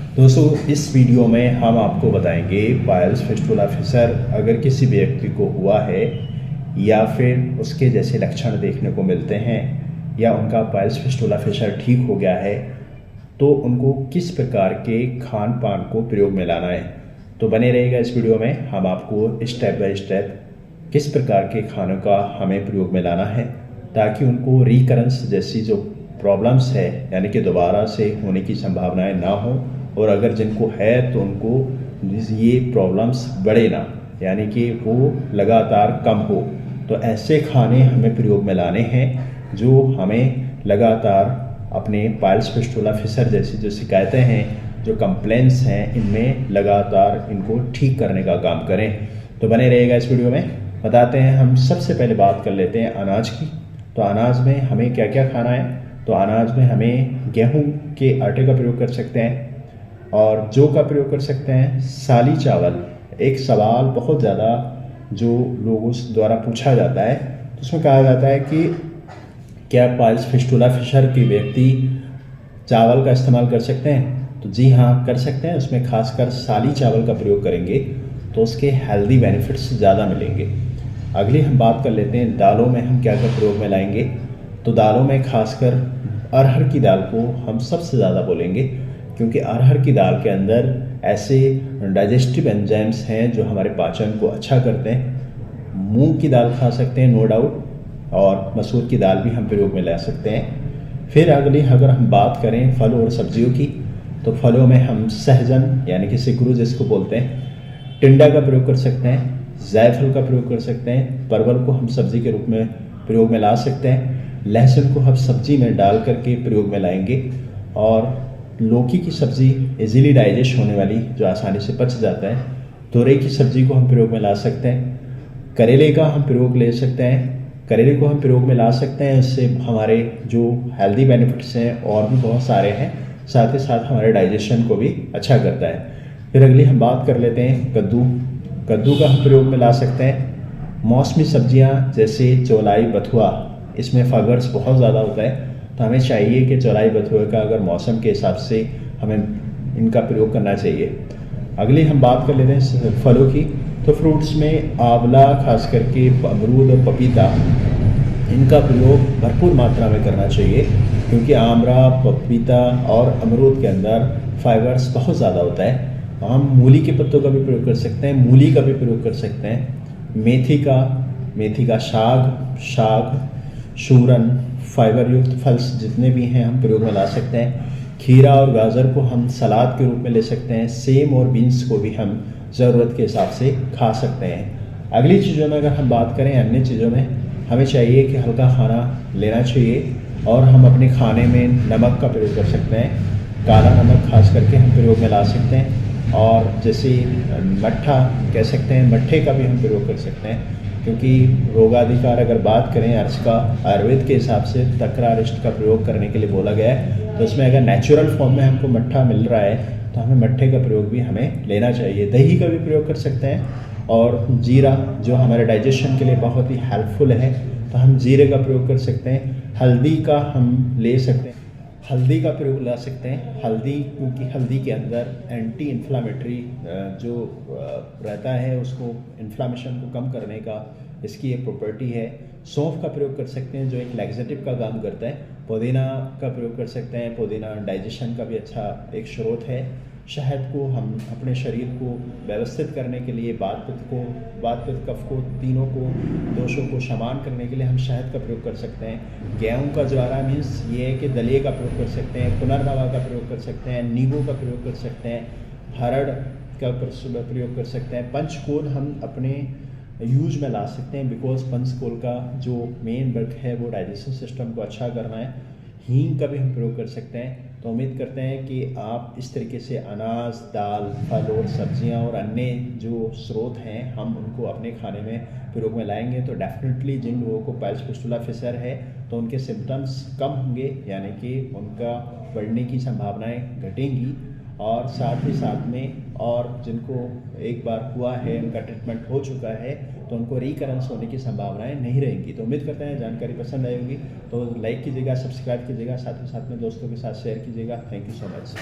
दोस्तों, इस वीडियो में हम आपको बताएंगे पाइल्स फिस्टुला फिशर अगर किसी व्यक्ति को हुआ है या फिर उसके जैसे लक्षण देखने को मिलते हैं या उनका पाइल्स फिस्टुला फिशर ठीक हो गया है तो उनको किस प्रकार के खान पान को प्रयोग में लाना है। तो बने रहेगा इस वीडियो में, हम आपको स्टेप बाय स्टेप किस प्रकार के खानों का हमें प्रयोग में लाना है ताकि उनको रिकरेंस जैसी जो प्रॉब्लम्स है यानी कि दोबारा से होने की संभावनाएं ना हो, और अगर जिनको है तो उनको ये प्रॉब्लम्स बढ़े ना, यानी कि वो लगातार कम हो। तो ऐसे खाने हमें प्रयोग में लाने हैं जो हमें लगातार अपने पाइल्स फिस्टुला फिशर जैसी जो शिकायतें हैं, जो कंप्लेंट्स हैं, इनमें लगातार इनको ठीक करने का काम करें। तो बने रहेगा इस वीडियो में। बताते हैं, हम सबसे पहले बात कर लेते हैं अनाज की। तो अनाज में हमें क्या क्या खाना है। तो अनाज में हमें गेहूं के आटे का प्रयोग कर सकते हैं और जौ का प्रयोग कर सकते हैं, साली चावल। एक सवाल बहुत ज़्यादा जो लोगों द्वारा पूछा जाता है तो उसमें कहा जाता है कि क्या पाइल्स फिस्टुला फिशर के व्यक्ति चावल का इस्तेमाल कर सकते हैं। तो जी हाँ, कर सकते हैं। उसमें खासकर साली चावल का प्रयोग करेंगे तो उसके हेल्दी बेनिफिट्स ज़्यादा मिलेंगे। अगली हम बात कर लेते हैं दालों में हम क्या क्या प्रयोग में लाएंगे। तो दालों में खासकर अरहर की दाल को हम सबसे ज़्यादा बोलेंगे, क्योंकि अरहर की दाल के अंदर ऐसे डाइजेस्टिव एंजाइम्स हैं जो हमारे पाचन को अच्छा करते हैं। मूंग की दाल खा सकते हैं नो डाउट, और मसूर की दाल भी हम प्रयोग में ला सकते हैं। फिर अगली अगर हम बात करें फलों और सब्जियों की, तो फलों में हम सहजन यानी कि सिकरू जिसको बोलते हैं, टिंडा का प्रयोग कर सकते हैं, जायफल का प्रयोग कर सकते हैं, परवल को हम सब्जी के रूप में प्रयोग में ला सकते हैं, लहसुन को हम सब्जी में डाल करके प्रयोग में लाएंगे, और लौकी की सब्ज़ी इजीली डाइजेस्ट होने वाली जो आसानी से पच जाता है, तोरई की सब्ज़ी को हम प्रयोग में ला सकते हैं, करेले का हम प्रयोग ले सकते हैं, करेले को हम प्रयोग में ला सकते हैं। इससे हमारे जो हेल्दी बेनिफिट्स हैं और भी बहुत सारे हैं, साथ ही साथ हमारे डाइजेशन को भी अच्छा करता है। फिर अगली हम बात कर लेते हैं कद्दू। कद्दू का हम प्रयोग में ला सकते हैं। मौसमी सब्जियां जैसे चौलाई बथुआ, इसमें फाइबर्स बहुत ज़्यादा होता है, तो हमें चाहिए कि चौलाई बथुए का अगर मौसम के हिसाब से हमें इनका प्रयोग करना चाहिए। अगली हम बात कर लेते हैं फलों की। तो फ्रूट्स में आंवला, खास करके अमरूद और पपीता, इनका प्रयोग भरपूर मात्रा में करना चाहिए, क्योंकि आंवला, पपीता और अमरूद के अंदर फाइबर्स बहुत ज़्यादा होता है। हम मूली के पत्तों का भी प्रयोग कर सकते हैं, मूली का भी प्रयोग कर सकते हैं, मेथी का शाग, शूरन, फाइबर युक्त फल जितने भी हैं हम प्रयोग में ला सकते हैं। खीरा और गाजर को हम सलाद के रूप में ले सकते हैं। सेम और बीन्स को भी हम ज़रूरत के हिसाब से खा सकते हैं। अगली चीज़ों में अगर हम बात करें, अन्य चीज़ों में हमें चाहिए कि हल्का खाना लेना चाहिए, और हम अपने खाने में नमक का प्रयोग कर सकते हैं। काला नमक खास करके हम प्रयोग में ला सकते हैं, और जैसे मट्ठा कह सकते हैं, मट्ठे का भी हम प्रयोग कर सकते हैं, क्योंकि रोगाधिकार अगर बात करें अर्ज का, आयुर्वेद के हिसाब से तकरारिष्ट का प्रयोग करने के लिए बोला गया है। तो इसमें अगर नेचुरल फॉर्म में हमको मट्ठा मिल रहा है तो हमें मट्ठे का प्रयोग भी हमें लेना चाहिए। दही का भी प्रयोग कर सकते हैं, और जीरा जो हमारे डाइजेशन के लिए बहुत ही हेल्पफुल है, तो हम जीरे का प्रयोग कर सकते हैं। हल्दी का हम ले सकते हैं, हल्दी का प्रयोग ला सकते हैं। हल्दी, क्योंकि हल्दी के अंदर एंटी इन्फ्लामेटरी जो रहता है, उसको इन्फ्लामेशन को कम करने का इसकी एक प्रॉपर्टी है। सौंफ का प्रयोग कर सकते हैं जो एक लैक्सेटिव का काम करता है। पुदीना का प्रयोग कर सकते हैं, पुदीना डाइजेशन का भी अच्छा एक स्रोत है। शहद को हम अपने शरीर को व्यवस्थित करने के लिए, वात पित्त कफ को, तीनों को दोषों को शमान करने के लिए हम शहद का प्रयोग कर सकते हैं। गेहूं का ज्वारा मीन्स ये है कि दलिए का प्रयोग कर सकते हैं, पुनर्नवा का प्रयोग कर सकते हैं, नींबू का प्रयोग कर सकते हैं, हरड़ का प्रयोग कर सकते हैं। पंचकोल हम अपने यूज में ला सकते हैं, बिकॉज पंचकोल का जो मेन वर्क है वो डाइजेशन सिस्टम को अच्छा करना है। हींग का भी हम प्रयोग कर सकते हैं। तो उम्मीद करते हैं कि आप इस तरीके से अनाज, दाल, फल और सब्जियां और अन्य जो स्रोत हैं हम उनको अपने खाने में प्रयोग में लाएंगे, तो डेफिनेटली जिन लोगों को पाइल्स फिस्टुला फिशर है तो उनके सिम्टम्स कम होंगे, यानी कि उनका बढ़ने की संभावनाएं घटेंगी, और साथ ही साथ में और जिनको एक बार हुआ है, उनका ट्रीटमेंट हो चुका है, तो उनको रिकरेंस होने की संभावनाएं नहीं रहेंगी। तो उम्मीद करते हैं जानकारी पसंद आई होगी, तो लाइक कीजिएगा, सब्सक्राइब कीजिएगा, साथ ही साथ में दोस्तों के साथ शेयर कीजिएगा। Thank you so much.